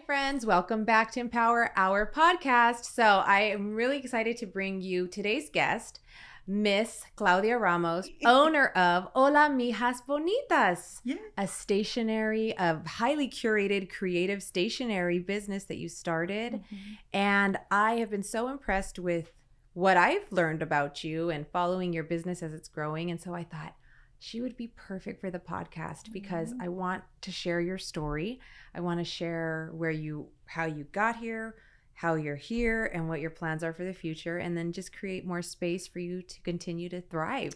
friends. Welcome back to Empower Hour podcast. So I am really excited to bring you today's guest, Miss Claudia Ramos, owner of Hola Mijas Bonitas, a highly curated, creative stationery business that you started. Mm-hmm. And I have been so impressed with what I've learned about you and following your business as it's growing. And so I thought, she would be perfect for the podcast because I want to share your story. I want to share how you got here, how you're here, and what your plans are for the future, and then just create more space for you to continue to thrive.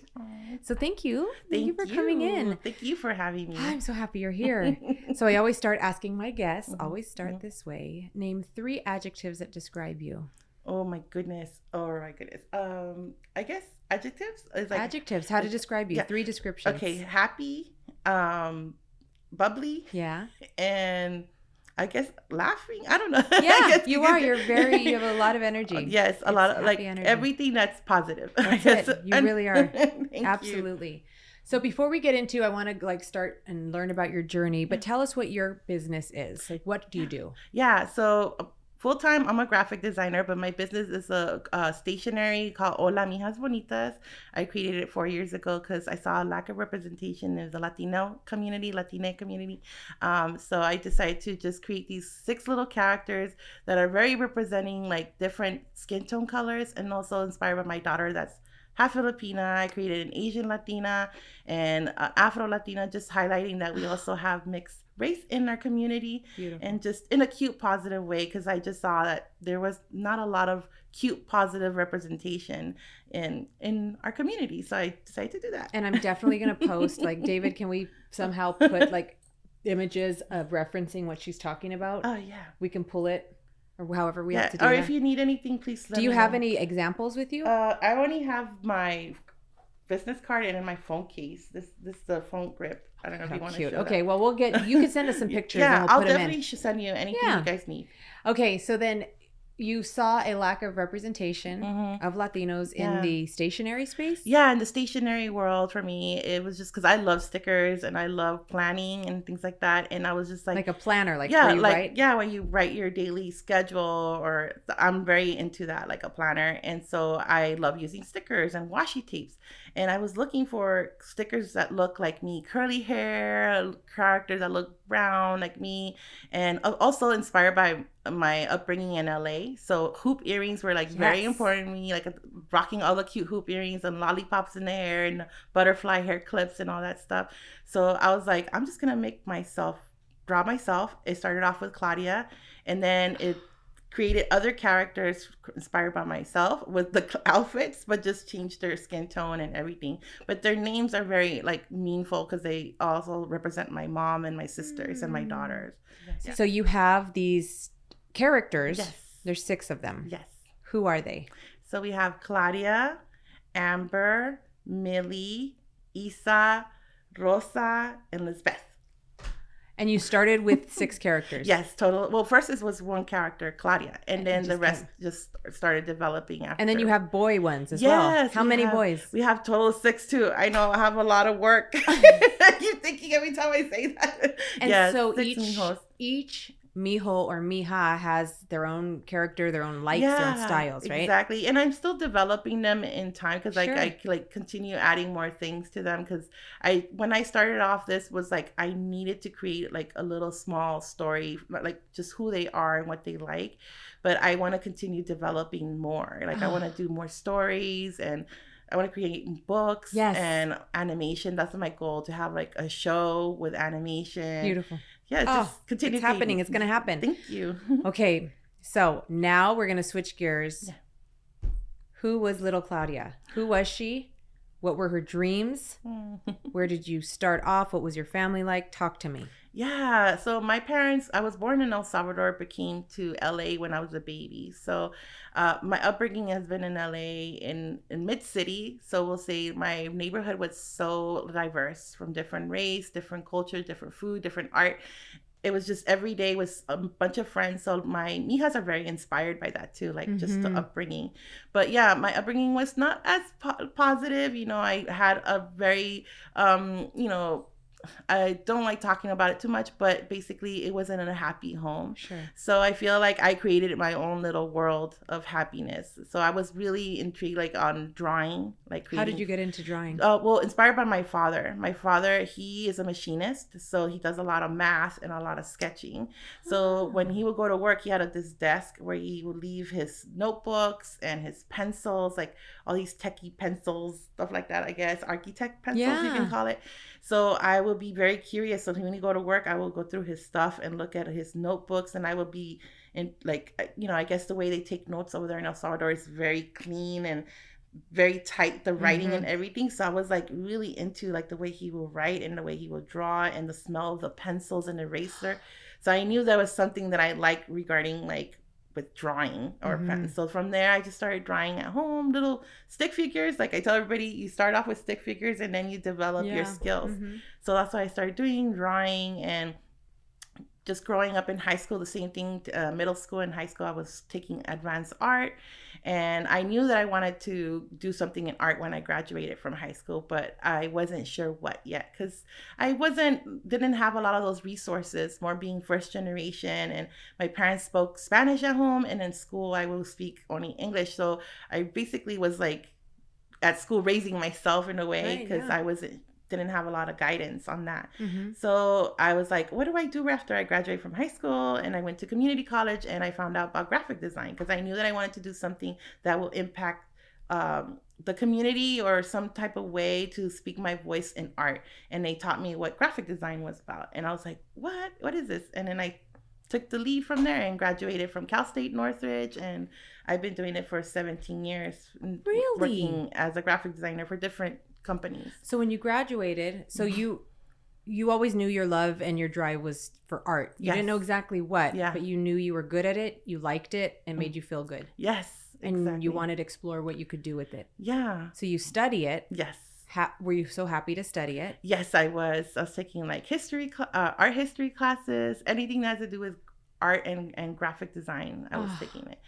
So thank you. Thank you for coming in. Thank you for having me. I'm so happy you're here. So I always start asking my guests, this way. Name 3 adjectives that describe you. Oh my goodness. I guess adjectives is like adjectives. How to describe you? Yeah. 3 descriptions. Okay, happy, bubbly. Yeah. And I guess laughing. I don't know. Yeah, you are. You have a lot of energy. Yes, a lot of like energy. Everything that's positive. That's it. You really are. Absolutely. You. So before we get into, I want to start and learn about your journey, but tell us what your business is. Like, what do you do? Yeah. So full-time, I'm a graphic designer, but my business is a stationery called Hola Mijas Bonitas. I created it 4 years ago because I saw a lack of representation in the Latina community. So I decided to just create these 6 little characters that are very representing like different skin tone colors, and also inspired by my daughter that's half Filipina. I created an Asian Latina and Afro Latina, just highlighting that we also have mixed race in our community. Beautiful. And just in a cute, positive way, because I just saw that there was not a lot of cute, positive representation in our community. So I decided to do that. And I'm definitely going to post, David, can we somehow put images of referencing what she's talking about? Oh, yeah. We can pull it. Or however we have to do or that. If you need anything, please let me know. Do you have any examples with you? I only have my business card and in my phone case. This is the phone grip. I don't know if you want to show that. Okay, well, you can send us some pictures and we'll I'll put them in. I'll definitely send you anything you guys need. Okay, so then you saw a lack of representation of Latinos in the stationery space? Yeah, in the stationery world for me, it was just because I love stickers and I love planning and things like that. And I was just like a planner, where you write? Yeah, when you write your daily schedule, I'm very into that, like a planner. And so I love using stickers and washi tapes. And I was looking for stickers that look like me, curly hair, characters that look brown like me, and also inspired by my upbringing in LA. So hoop earrings were very important to me, rocking all the cute hoop earrings and lollipops in the hair and butterfly hair clips and all that stuff. So I was like, I'm just gonna draw myself. It started off with Claudia, and then it created other characters inspired by myself with the outfits, but just changed their skin tone and everything. But their names are very meaningful because they also represent my mom and my sisters and my daughters. Yes. So you have these characters. Yes. There's 6 of them. Yes. Who are they? So we have Claudia, Amber, Millie, Isa, Rosa, and Lisbeth. And you started with 6 characters. Yes, total. Well, first it was one character, Claudia, and then the rest just started developing after. And then you have boy ones as well. Yes. How many boys? We have total of 6 too. I know I have a lot of work. I keep thinking every time I say that. And so each mijo or mija has their own character, their own likes, their own styles, right? Exactly. And I'm still developing them in time because I continue adding more things to them, because when I started off, this was I needed to create a little small story, just who they are and what they like. But I want to continue developing more. I want to do more stories, and I want to create books and animation. That's my goal, to have a show with animation. Beautiful. Yeah, just continue. It's happening. It's going to happen. Thank you. Okay, so now we're going to switch gears. Yeah. Who was little Claudia? Who was she? What were her dreams? Where did you start off? What was your family like? Talk to me. Yeah, so my parents, I was born in El Salvador, but came to LA when I was a baby. So my upbringing has been in LA, in mid-city. So we'll say my neighborhood was so diverse, from different race, different culture, different food, different art. It was just every day was a bunch of friends. So my mijas are very inspired by that too, just the upbringing. But yeah, my upbringing was not as positive. I had a very, I don't like talking about it too much, but basically it wasn't a happy home. Sure. So I feel like I created my own little world of happiness. So I was really intrigued like on drawing, like How did creating. you get into drawing? Well, inspired by my father. My father, he is a machinist, so he does a lot of math and a lot of sketching. So when he would go to work, he had this desk where he would leave his notebooks and his pencils, like all these techie pencils, stuff like that, I guess, architect pencils, you can Yeah. call it. So I would be very curious. So when he go to work, I will go through his stuff and look at his notebooks, and I would be in like, I guess the way they take notes over there in El Salvador is very clean and very tight, the writing and everything. So I was like really into like the way he will write and the way he will draw and the smell of the pencils and eraser. So I knew that was something that I liked regarding like with drawing or so from there I just started drawing at home, little stick figures. Like I tell everybody, you start off with stick figures and then you develop your skills. So that's what I started doing, drawing. And just growing up in high school, the same thing, middle school and high school, I was taking advanced art. And I knew that I wanted to do something in art when I graduated from high school, but I wasn't sure what yet because I didn't have a lot of those resources, more being first generation. And my parents spoke Spanish at home, and in school I will speak only English. So I basically was like at school raising myself in a way because I didn't have a lot of guidance on that. So I was like, what do I do after I graduate from high school? And I went to community college and I found out about graphic design because I knew that I wanted to do something that will impact the community or some type of way to speak my voice in art. And they taught me what graphic design was about. And I was like, what is this? And then I took the lead from there and graduated from Cal State Northridge. And I've been doing it for 17 years. Really? Working as a graphic designer for different companies. So when you graduated, you always knew your love and your drive was for art. You didn't know exactly what, but you knew you were good at it, you liked it, and made you feel good. Yes, and you wanted to explore what you could do with it. Yeah. So you study it. Yes. Were you so happy to study it? Yes, I was. I was taking like art history classes, anything that has to do with art and graphic design. I was taking it.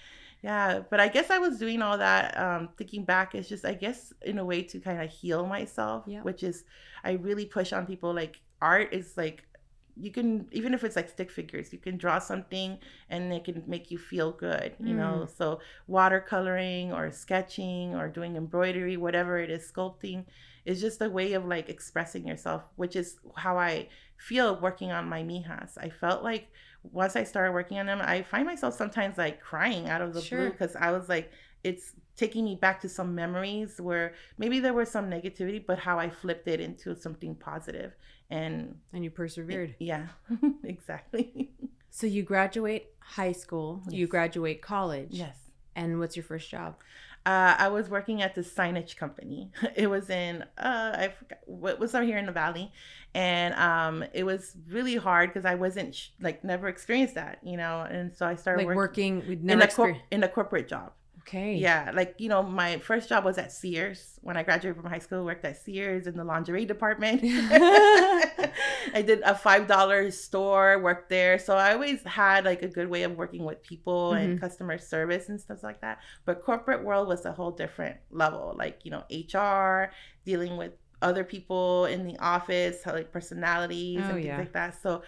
Yeah, but I guess I was doing all that, thinking back, it's just, I guess, in a way to kind of heal myself, which is, I really push on people, like, art is like, you can, even if it's like stick figures, you can draw something and it can make you feel good, you know? So watercoloring or sketching or doing embroidery, whatever it is, sculpting, is just a way of like expressing yourself, which is how I feel working on my mijas. I felt like once I started working on them, I find myself sometimes like crying out of the blue because I was like, it's taking me back to some memories where maybe there was some negativity, but how I flipped it into something positive. And you persevered. Yeah, exactly. So you graduate high school, you graduate college. Yes. And what's your first job? I was working at the signage company. It was in I forgot what was out here in the valley, and it was really hard because I wasn't never experienced that, you know. And so I started working in a corporate job. Okay. Yeah, my first job was at Sears. When I graduated from high school, I worked at Sears in the lingerie department. I did a $5 store, worked there. So I always had like a good way of working with people and customer service and stuff like that. But corporate world was a whole different level, like, HR, dealing with other people in the office, like personalities and things like that. So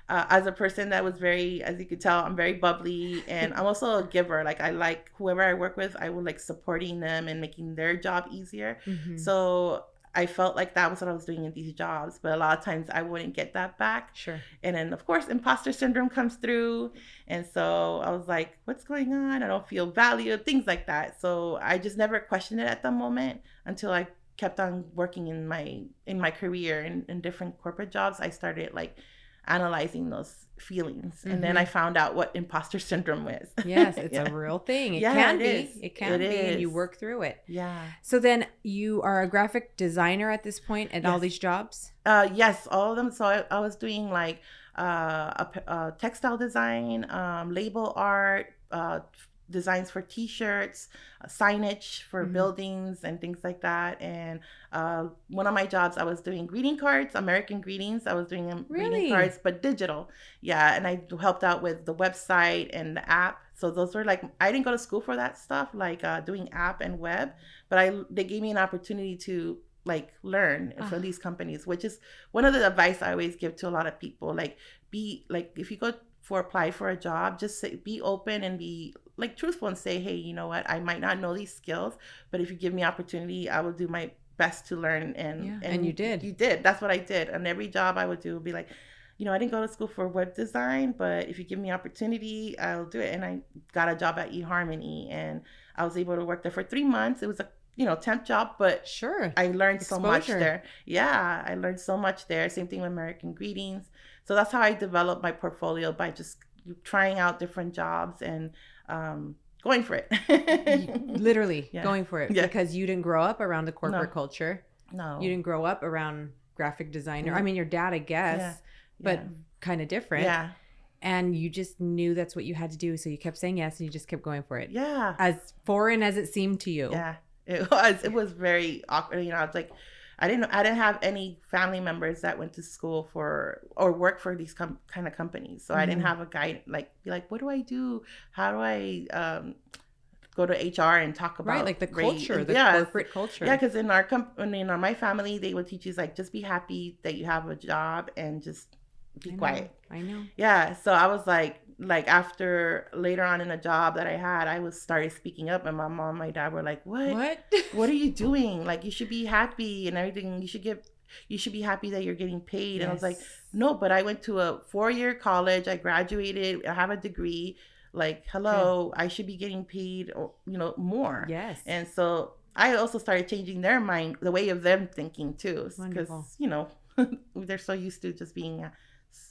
as a person that was very, as you could tell, I'm very bubbly, and I'm also a giver. Like, I like whoever I work with, I would like supporting them and making their job easier. So I felt like that was what I was doing in these jobs, but a lot of times I wouldn't get that back. Sure. And then of course imposter syndrome comes through, and so I was like, what's going on? I don't feel valued, things like that. So I just never questioned it at the moment until I kept on working in my career in different corporate jobs. I started like analyzing those feelings, and then I found out what imposter syndrome was. Yes, it's a real thing. It can be, and you work through it. Yeah. So then you are a graphic designer at this point at all these jobs? Yes, all of them. So I was doing like textile design, label art, designs for t-shirts, signage for buildings and things like that. And one of my jobs, I was doing greeting cards, American greetings. I was doing greeting cards, but digital. Yeah. And I helped out with the website and the app. So those were like, I didn't go to school for that stuff, like doing app and web, but they gave me an opportunity to like learn from these companies, which is one of the advice I always give to a lot of people. Like, be like, if you go apply for a job, just say, be open and be like truthful and say, hey, you know what, I might not know these skills, but if you give me opportunity, I will do my best to learn. And you did. That's what I did. And every job I would do would be like, you know, I didn't go to school for web design, but if you give me opportunity, I'll do it. And I got a job at eHarmony, and I was able to work there for 3 months. It was a, you know, temp job, but sure, I learned exposure. so much there. Yeah, I learned so much there. Same thing with American Greetings. So that's how I developed my portfolio, by just trying out different jobs and going for it. Literally going for it, because you didn't grow up around the corporate culture. No. You didn't grow up around graphic designer. I mean, your dad, I guess, but kind of different. Yeah. And you just knew that's what you had to do. So you kept saying yes, and you just kept going for it. Yeah. As foreign as it seemed to you. Yeah. It was very awkward. You know, I was like, I didn't have any family members that went to school for or work for these kind of companies. So I didn't have a guide, like, be like, what do I do? How do I go to HR and talk about like the culture, the corporate culture? Yeah, because in our company, in my family, they would teach you like, just be happy that you have a job and just be quiet. I know. Yeah. So I was like after later on in a job that I had, I started speaking up, and my mom and my dad were like, what are you doing? Like, you should be happy and everything. You should be happy that you're getting paid. Yes. And I was like, no, but I went to a 4-year college. I graduated. I have a degree. Like, hello, I should be getting paid, you know, more. Yes. And so I also started changing their mind, the way of them thinking too, because, you know, they're so used to just being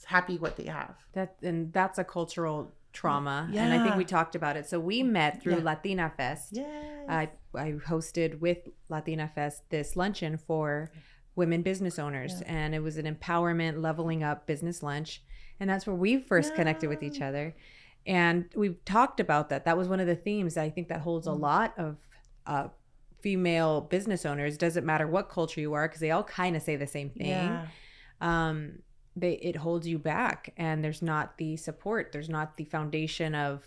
happy what they have. That's a cultural trauma. And I think we talked about it. So we met through Latina Fest. Yes. I hosted with Latina Fest this luncheon for women business owners, and it was an empowerment, leveling up business lunch. And that's where we first connected with each other. And we've talked about that. That was one of the themes I think that holds a lot of female business owners. Doesn't matter what culture you are, because they all kind of say the same thing. It holds you back, and there's not the support. There's not the foundation of,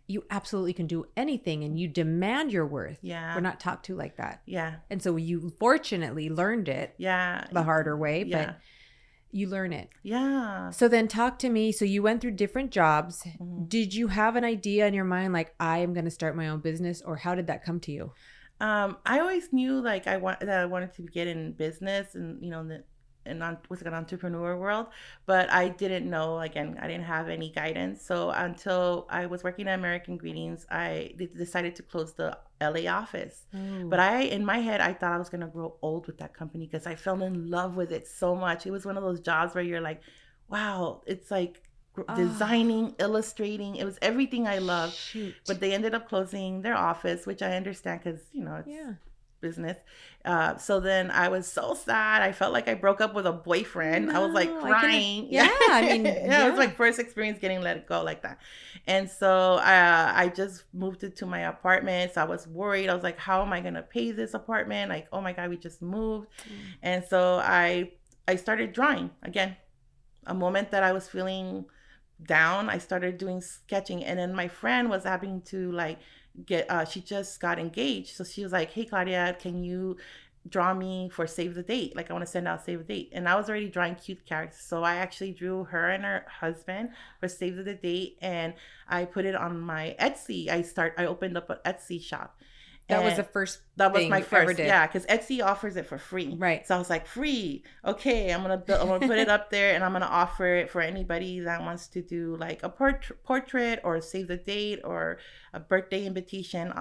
you absolutely can do anything, and you demand your worth. Yeah. We're not taught to like that. Yeah. And so you fortunately learned it the harder way, but you learn it. Yeah. So then talk to me. So you went through different jobs. Mm-hmm. Did you have an idea in your mind, like, I am going to start my own business, or how did that come to you? I always knew like that I wanted to get in business, and, you know, an entrepreneur world, but I didn't know, again, I didn't have any guidance. So until I was working at American Greetings, I decided to close the LA office. But in my head, I thought I was going to grow old with that company, because I fell in love with it so much. It was one of those jobs where you're like, wow, it's like designing, illustrating. It was everything I loved. But they ended up closing their office, which I understand, because, you know, it's business. So then I was so sad. I felt like I broke up with a boyfriend. I was like crying. I mean, it was my first experience getting let go like that. And so I just moved into my apartment. So I was worried. I was like, how am I going to pay this apartment? Like, oh my God, we just moved. And so I started drawing again. A moment that I was feeling down, I started doing sketching. And then my friend was having to like she just got engaged, so she was like, hey Claudia, can you draw me for save the date? Like, I want to send out save the date. And I was already drawing cute characters, so I actually drew her and her husband for save the date, and I put it on my Etsy. I opened up an Etsy shop. That was the first. That was my first, because Etsy offers it for free. Right. So I was like, free. Okay, I'm gonna put it up there, and I'm gonna offer it for anybody that wants to do like a portrait or save the date or a birthday invitation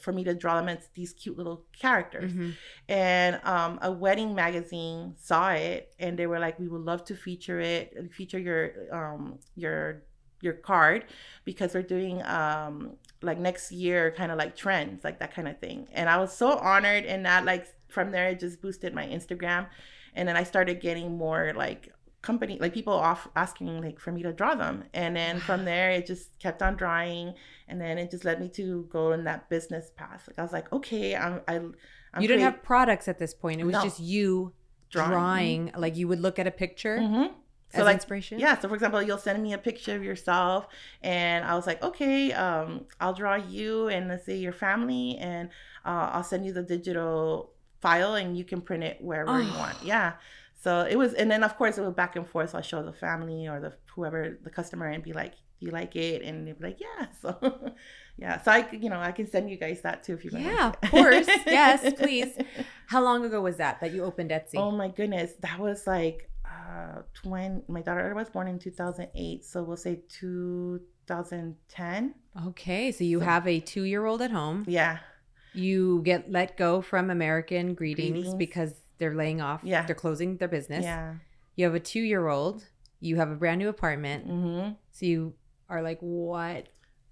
for me to draw them as these cute little characters. Mm-hmm. And a wedding magazine saw it, and they were like, we would love to feature your card, because we're doing like next year kind of like trends, like that kind of thing. And I was so honored, and that like from there it just boosted my Instagram. And then I started getting more like people asking like for me to draw them. And then from there it just kept on drawing, and then it just led me to go in that business path. Like I was like, okay, you didn't have products at this point. It was just you drawing. Mm-hmm. Like you would look at a picture. Mm-hmm. So, as like inspiration? Yeah. So for example, you'll send me a picture of yourself, and I was like, okay, I'll draw you and let's say your family, and I'll send you the digital file and you can print it wherever you want. Oh. Yeah. So it was, and then of course it was back and forth. So I show the family or the whoever the customer and be like, "Do you like it?" And they'd be like, "Yeah." So yeah. So I can send you guys that too if you want. Yeah, of course. Yes, please. How long ago was that you opened Etsy? Oh my goodness, that was like when my daughter was born in 2008. So we'll say 2010. Okay, so you have a 2-year-old at home. Yeah. You get let go from American Greetings because they're laying off. Yeah. They're closing their business. Yeah. You have a 2-year-old. You have a brand new apartment. Mm-hmm. So you are like, what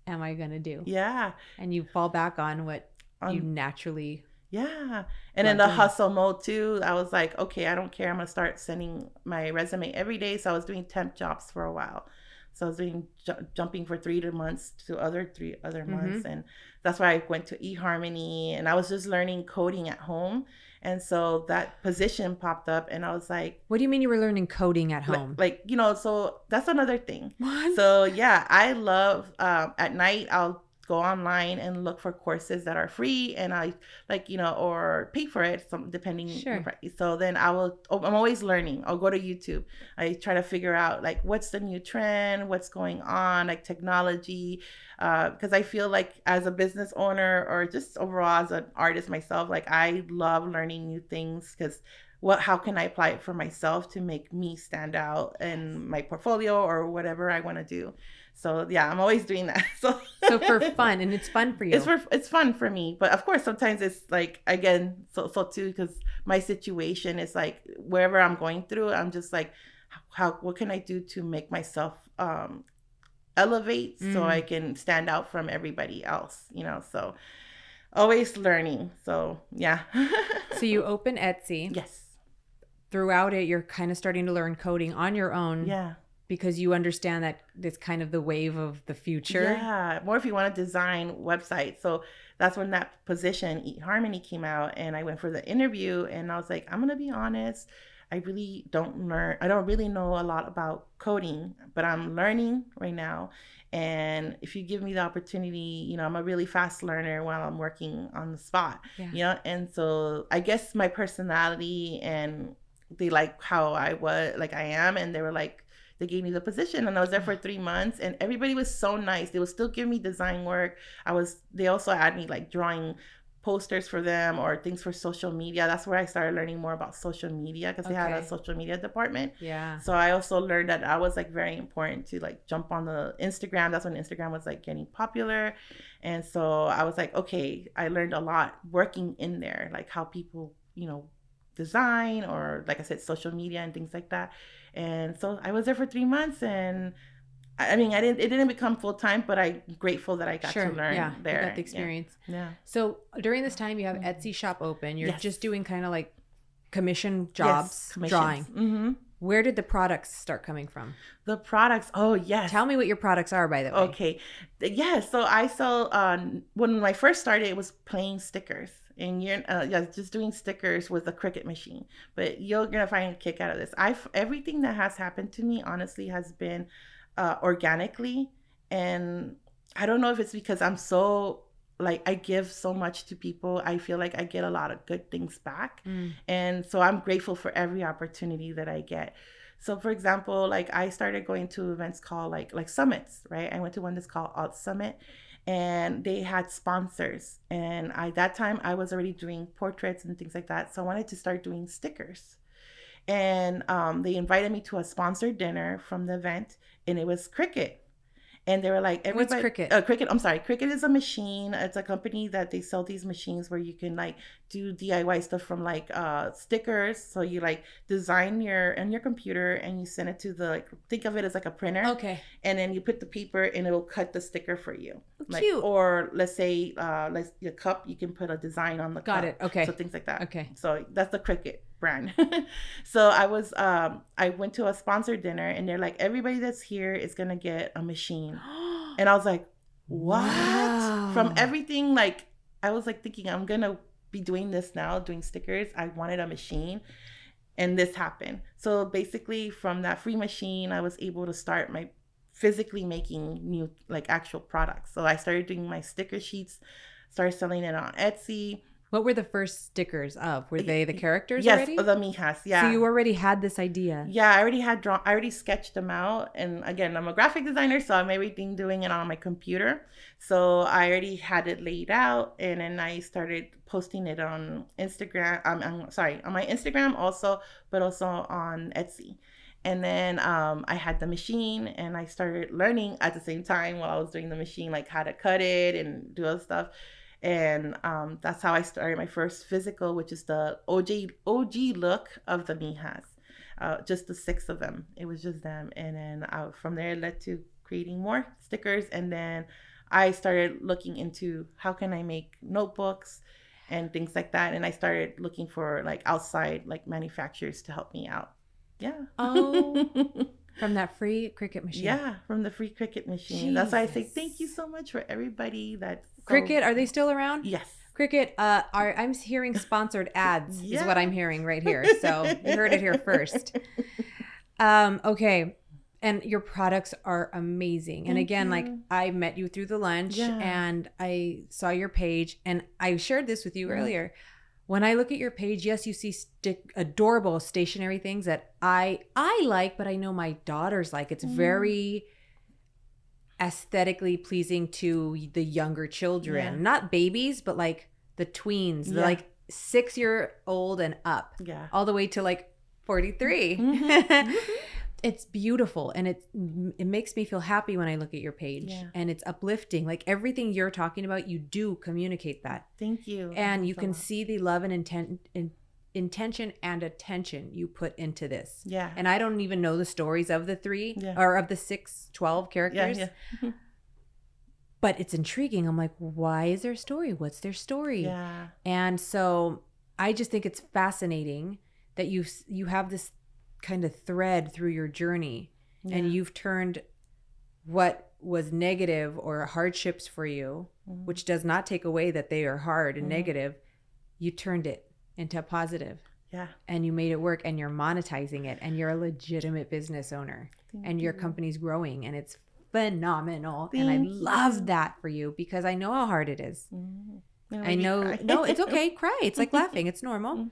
am I going to do? Yeah. And you fall back on what you naturally. Yeah. And in the hustle mode too, I was like, okay, I don't care. I'm going to start sending my resume every day. So I was doing temp jobs for a while. So I was doing jumping for 3 months to 3 other months. And that's why I went to eHarmony, and I was just learning coding at home. And so that position popped up and I was like, what do you mean you were learning coding at home? Like, so that's another thing. What? So yeah, I love, at night, I'll go online and look for courses that are free, and I or pay for it, depending. Sure. So then I'm always learning. I'll go to YouTube. I try to figure out like what's the new trend, what's going on, like technology, because I feel like as a business owner or just overall as an artist myself, like I love learning new things because how can I apply it for myself to make me stand out in my portfolio or whatever I want to do. So yeah, I'm always doing that. So for fun, and it's fun for you. It's fun for me, but of course sometimes it's like, again, so too, because my situation is like wherever I'm going through, I'm just like, what can I do to make myself elevate so I can stand out from everybody else, So always learning. So yeah. So you open Etsy. Yes. Throughout it, you're kind of starting to learn coding on your own. Yeah. Because you understand that it's kind of the wave of the future. Yeah, more if you want to design websites. So that's when that position, eHarmony, came out, and I went for the interview, and I was like, I'm going to be honest, I don't really know a lot about coding, but I'm learning right now. And if you give me the opportunity, I'm a really fast learner while I'm working on the spot, and so I guess my personality, and they like how I am, and they were like, they gave me the position, and I was there for 3 months, and everybody was so nice. They would still give me design work. They also had me like drawing posters for them or things for social media. That's where I started learning more about social media, because they had a social media department. Yeah. So I also learned that I was like very important to like jump on the Instagram. That's when Instagram was like getting popular. And so I was like, okay, I learned a lot working in there, like how people, design, or like I said, social media and things like that. And so I was there for 3 months, and it didn't become full time, but I'm grateful that I got to learn there. You got the experience. Yeah. So during this time, you have Etsy shop open. You're just doing kind of like commission jobs, drawing. Mm-hmm. Where did the products start coming from? The products. Oh, yes. Tell me what your products are, by the way. Okay. Yeah. So I sell, when I first started, it was plain stickers. And you're just doing stickers with a Cricut machine. But you're going to find a kick out of this. Everything that has happened to me, honestly, has been organically. And I don't know if it's because I'm so, I give so much to people. I feel like I get a lot of good things back. And so I'm grateful for every opportunity that I get. So for example, I started going to events called like summits, right? I went to one that's called Alt Summit, and they had sponsors. And that time I was already doing portraits and things like that. So I wanted to start doing stickers. And they invited me to a sponsored dinner from the event, and it was Cricut. And they were like, everybody. What's Cricut? Cricut. I'm sorry. Cricut is a machine. It's a company that they sell these machines where you can do DIY stuff from stickers. So you design on your computer, and you send it to think of it as like a printer. Okay. And then you put the paper, and it will cut the sticker for you. Cute. Or let's say, your cup, you can put a design on the cup. Got it. Okay. So things like that. Okay. So that's the Cricut brand. So I went to a sponsored dinner, and they're like, everybody that's here is gonna get a machine. And I was like, what? Wow. From everything, I was thinking, I'm gonna be doing this now, doing stickers. I wanted a machine, and this happened. So basically, from that free machine, I was able to start my physically making new actual products. So I started doing my sticker sheets, started selling it on Etsy. What were the first stickers of? Were they the characters Yes, already? the mijas. Yeah. So you already had this idea. Yeah, I already had I already sketched them out. And again, I'm a graphic designer, so I'm everything doing it on my computer. So I already had it laid out, and then I started posting it on Instagram. I'm sorry, on my Instagram also, but also on Etsy. And then I had the machine, and I started learning at the same time while I was doing the machine, like how to cut it and do other stuff. And that's how I started my first physical, which is the OG look of the mijas. Just the 6 of them. It was just them. And then from there, it led to creating more stickers. And then I started looking into how can I make notebooks and things like that. And I started looking for like outside like manufacturers to help me out. Yeah. Oh, from that free Cricut machine. Yeah, from the free Cricut machine. Jesus. That's why I say thank you so much for everybody that's Cricut, are they still around? Yes. Cricut, I'm hearing sponsored ads is what I'm hearing right here. So you heard it here first. Okay. And your products are amazing. And again, like I met you through the lunch and I saw your page, and I shared this with you earlier. When I look at your page, yes, you see adorable stationary things that I like, but I know my daughters like. It's very aesthetically pleasing to the younger children, not babies, but like the tweens, the like 6-year-old and up, all the way to like 43. It's beautiful, and it makes me feel happy when I look at your page, and it's uplifting. Like everything you're talking about, you do communicate that. Thank you. And you can see the love and intention and attention you put into this. Yeah. And I don't even know the stories of the 3 or of the 12 characters. Yeah. But it's intriguing. I'm like, why is their story? What's their story? Yeah. And so I just think it's fascinating that you have this kind of thread through your journey, and you've turned what was negative or hardships for you, which does not take away that they are hard and negative, you turned it into a positive. Yeah. And you made it work, and you're monetizing it, and you're a legitimate business owner. Thank your company's growing, and it's phenomenal. And I love that for you, because I know how hard it is. I know, no, it's okay. Cry. It's like laughing. It's normal.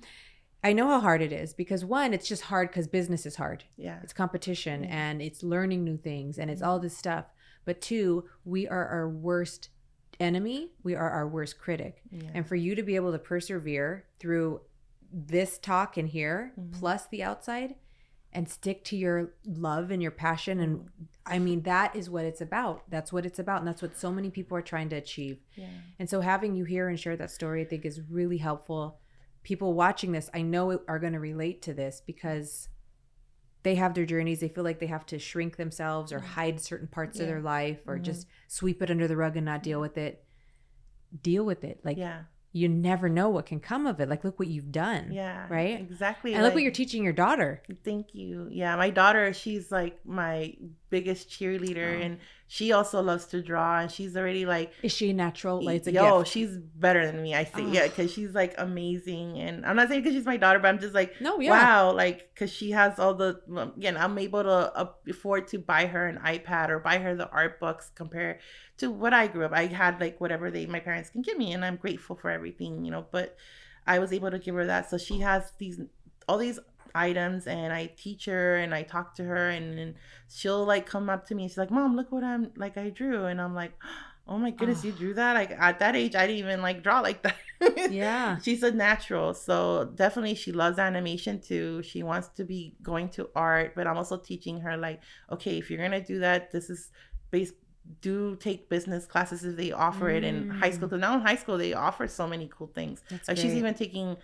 I know how hard it is, because 1, it's just hard because business is hard. Yeah. It's competition and it's learning new things and it's all this stuff. But 2, we are our worst enemy. We are our worst critic. Yeah. And for you to be able to persevere through this talk in here, plus the outside, and stick to your love and your passion. And I mean, that is what it's about. That's what it's about. And that's what so many people are trying to achieve. Yeah. And so having you here and share that story, I think is really helpful. People watching this, I know, are going to relate to this, because they have their journeys. They feel like they have to shrink themselves or hide certain parts of their life, or just sweep it under the rug and not deal with it. Deal with it. Like, you never know what can come of it. Like, look what you've done. Yeah. Right? Exactly. And look what you're teaching your daughter. Thank you. Yeah. My daughter, she's like my biggest cheerleader, and she also loves to draw, and she's already like... Is she natural? Like, it's a gift. She's better than me, I think. Yeah, because she's like amazing. And I'm not saying because she's my daughter, but I'm just like, wow, like, because she has all the... Again, I'm able to afford to buy her an iPad or buy her the art books compared to what I grew up. I had like whatever my parents can give me, and I'm grateful for everything, but I was able to give her that. So she has all these items, and I teach her and I talk to her, and then she'll like come up to me and she's like, Mom, look what I drew. And I'm like, oh my goodness, you drew that? Like at that age, I didn't even like draw like that. Yeah. She's a natural. So definitely she loves animation too. She wants to be going to art, but I'm also teaching her like, okay, if you're going to do that, this is do take business classes if they offer it in high school. Because now in high school, they offer so many cool things. That's like great. She's even taking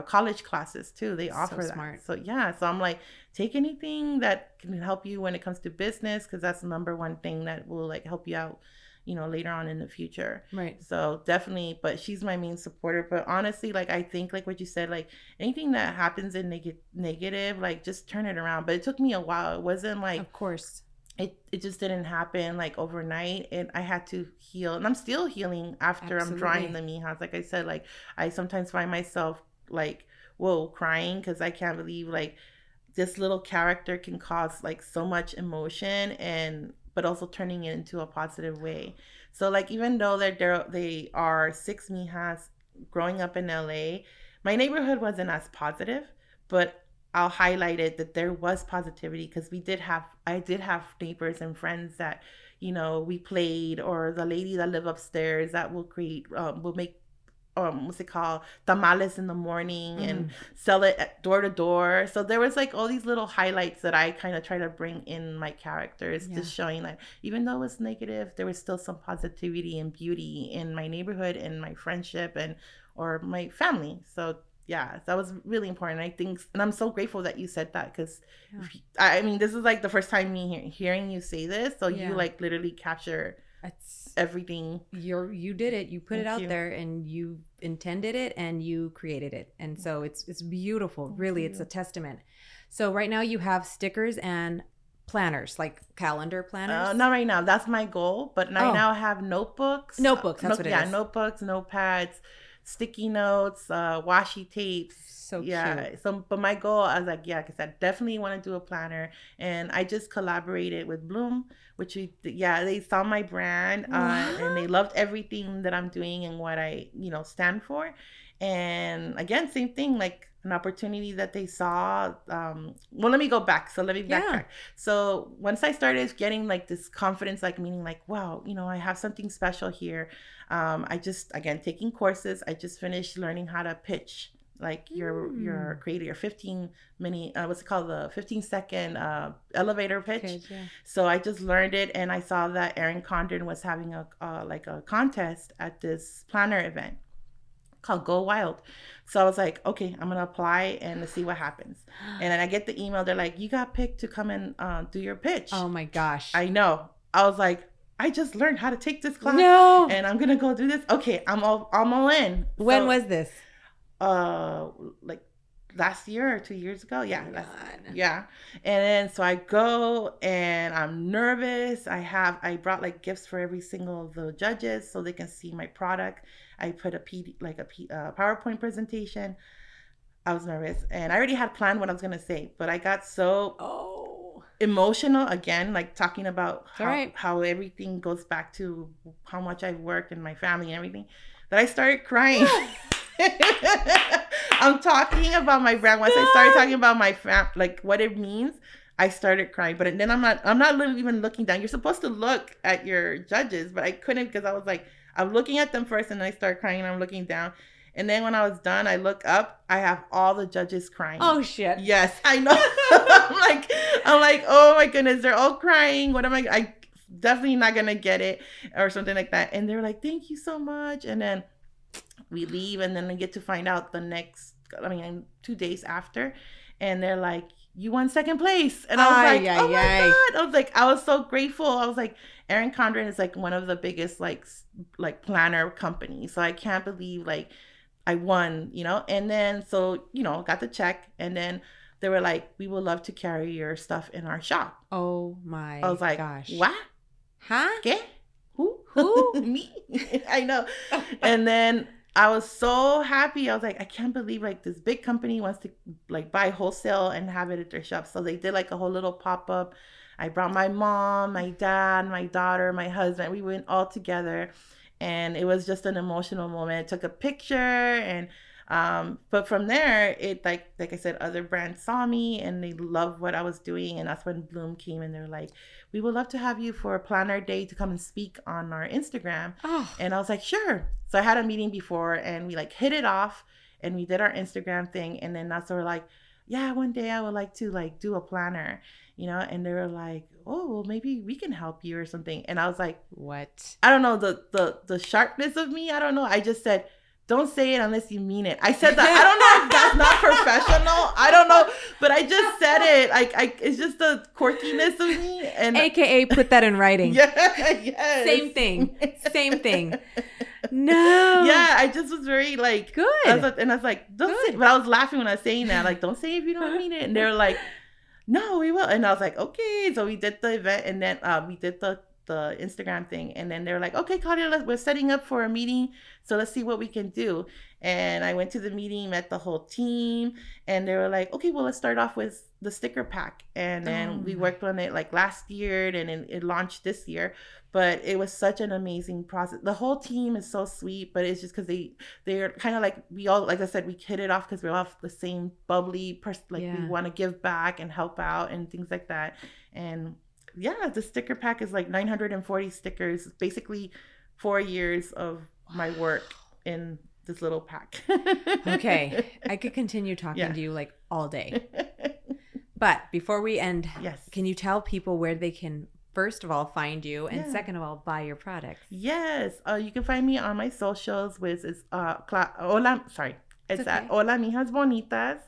college classes too. They offer that. Smart. So yeah, so I'm like, take anything that can help you when it comes to business, because that's the number one thing that will like help you out, later on in the future. Right. So definitely, but she's my main supporter. But honestly, like, I think like what you said, like anything that happens in negative, like just turn it around. But it took me a while. It wasn't like, of course, it just didn't happen like overnight, and I had to heal, and I'm still healing after I'm drawing the mijas. Like I said, like I sometimes find myself like, whoa, crying, because I can't believe like this little character can cause like so much emotion, but also turning it into a positive way. So like, even though they are 6 mijas, growing up in LA, my neighborhood wasn't as positive, but I'll highlight it that there was positivity because I did have neighbors and friends that, we played, or the lady that lived upstairs that will make what's it called, tamales in the morning and sell it at door to door. So there was like all these little highlights that I kind of try to bring in my characters, just showing that even though it was negative, there was still some positivity and beauty in my neighborhood and my friendship or my family. So yeah, that was really important. I think, and I'm so grateful that you said that, because I mean, this is like the first time me hearing you say this. So you like literally capture everything. You did it. You put it out there, and you intended it, and you created it. And so it's beautiful. Really, it's a testament. So right now you have stickers and planners, like calendar planners. Not right now. That's my goal. But right now I have notebooks. That's what it is. Yeah, notebooks, notepads, sticky notes, washi tapes. So cute. So, but my goal, I was like, because I definitely want to do a planner, and I just collaborated with Bloom, which they saw my brand, and they loved everything that I'm doing and what I, stand for. And again, same thing, like an opportunity that they saw. Well, let me go back. So let me backtrack. So once I started getting like this confidence, like meaning like, wow, I have something special here. I just, again, taking courses. I just finished learning how to pitch, like your creator, your 15-minute, what's it called, the 15-second elevator pitch. So I just learned it, and I saw that Erin Condren was having a contest at this planner event called Go Wild. So I was like, okay, I'm gonna apply and see what happens. And then I get the email. They're like, you got picked to come and do your pitch. Oh my gosh! I know. I was like, I just learned how to take this class. No. And I'm gonna go do this. Okay, I'm all in. When was this? Like last year or 2 years ago. Yeah. And then so I go, and I'm nervous. I brought like gifts for every single of the judges so they can see my product. I put a PowerPoint presentation. I was nervous, and I already had planned what I was going to say, but I got so emotional again, like talking about how everything goes back to how much I've worked and my family and everything, that I started crying. I'm talking about my brand. Once I started talking about my like what it means, I started crying. But then I'm not even looking down. You're supposed to look at your judges, but I couldn't, because I was like, I'm looking at them first, and then I start crying, and I'm looking down. And then when I was done, I look up, I have all the judges crying. Oh shit. Yes, I know. I'm like, oh my goodness, they're all crying. What am I definitely not gonna get it, or something like that. And they're like, thank you so much. And then we leave, and then we get to find out 2 days after, and they're like, you won second place. And I was like, oh my God. I was like, I was so grateful. I was like, Erin Condren is like one of the biggest like planner companies. So I can't believe like I won, And then so, got the check, and then they were like, we would love to carry your stuff in our shop. Oh my gosh. I was like, what? Huh? ¿Qué? Who? Me? I know. And then I was so happy. I was like, I can't believe like this big company wants to like buy wholesale and have it at their shop. So they did like a whole little pop-up. I brought my mom, my dad, my daughter, my husband. We went all together, and it was just an emotional moment. I took a picture, and but from there, it like I said, other brands saw me and they loved what I was doing. And that's when Bloom came, and they're like, we would love to have you for a planner day to come and speak on our Instagram. And I was like, sure. So I had a meeting before, and we like hit it off, and we did our Instagram thing. And then that's when we're like, yeah, one day I would like to like do a planner, and they were like, oh, well, maybe we can help you or something. And I was like, what? I don't know, the sharpness of me. I don't know. I just said, don't say it unless you mean it. I said that. I don't know if that's not professional. I don't know, but I just said it. Like, it's just the quirkiness of me. And AKA put that in writing. Yes. Same thing. No. Yeah, I just was very like, good. And I was like, don't say it. But I was laughing when I was saying that. Like, don't say it if you don't mean it. And they were like, no, we will. And I was like, okay. So we did the event, and then we did the the Instagram thing. And then they were like, okay, Claudia, we're setting up for a meeting. So let's see what we can do. And I went to the meeting, met the whole team, and they were like, okay, well, let's start off with the sticker pack. And then we worked on it like last year, and it launched this year. But it was such an amazing process. The whole team is so sweet, but it's just because they're kind of like, we all, like I said, we hit it off because we're all the same bubbly person. Like we want to give back and help out and things like that. And yeah, the sticker pack is like 940 stickers, basically 4 years of my work in this little pack. Okay, I could continue talking to you like all day. But before we end, can you tell people where they can, first of all, find you, and second of all, buy your products? Yes, you can find me on my socials, which is at Hola Mijas Bonitas.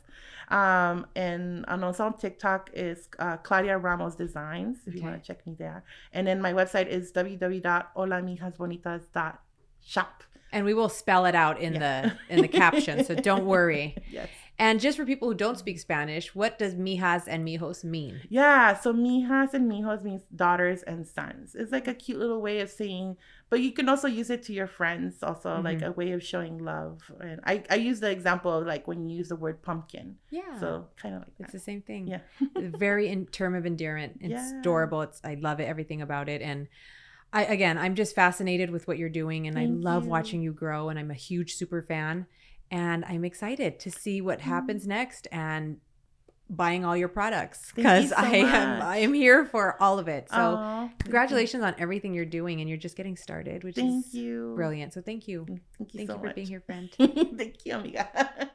And also on TikTok is Claudia Ramos Designs, if you want to check me there. And then my website is www.holamijasbonitas.shop. And we will spell it out in the caption, so don't worry. Yes. And just for people who don't speak Spanish, what does mijas and mijos mean? Yeah, so mijas and mijos means daughters and sons. It's like a cute little way of saying, but you can also use it to your friends, also like a way of showing love. And I use the example of like when you use the word pumpkin. Yeah. So kind of like that. It's the same thing. Yeah. Very term of endearment. It's adorable. I love it, everything about it. And I'm just fascinated with what you're doing, and I love watching you grow, and I'm a huge super fan. And I'm excited to see what happens next and buying all your products, because I am here for all of it. So congratulations on everything you're doing, and you're just getting started, which is brilliant. So thank you. Thank you so much for being here, friend. Thank you, amiga.